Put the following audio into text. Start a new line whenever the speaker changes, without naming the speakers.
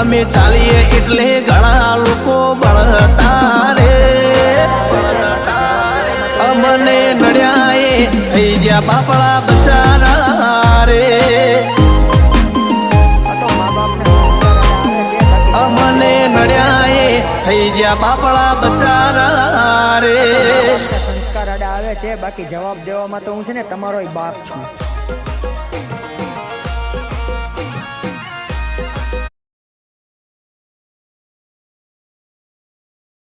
અમે ચાલીએ એટલે ઘણા લોકો બળતા રે અમને નડ્યા એ થઈ ગયા બાપડા બચારા રે અમને નડ્યા એ થઈ ગયા બાપડા બચારા રે
સંસ્કાર અડા આવે છે બાકી જવાબ દેવામાં તો હું છે ને તમારો બાપ છું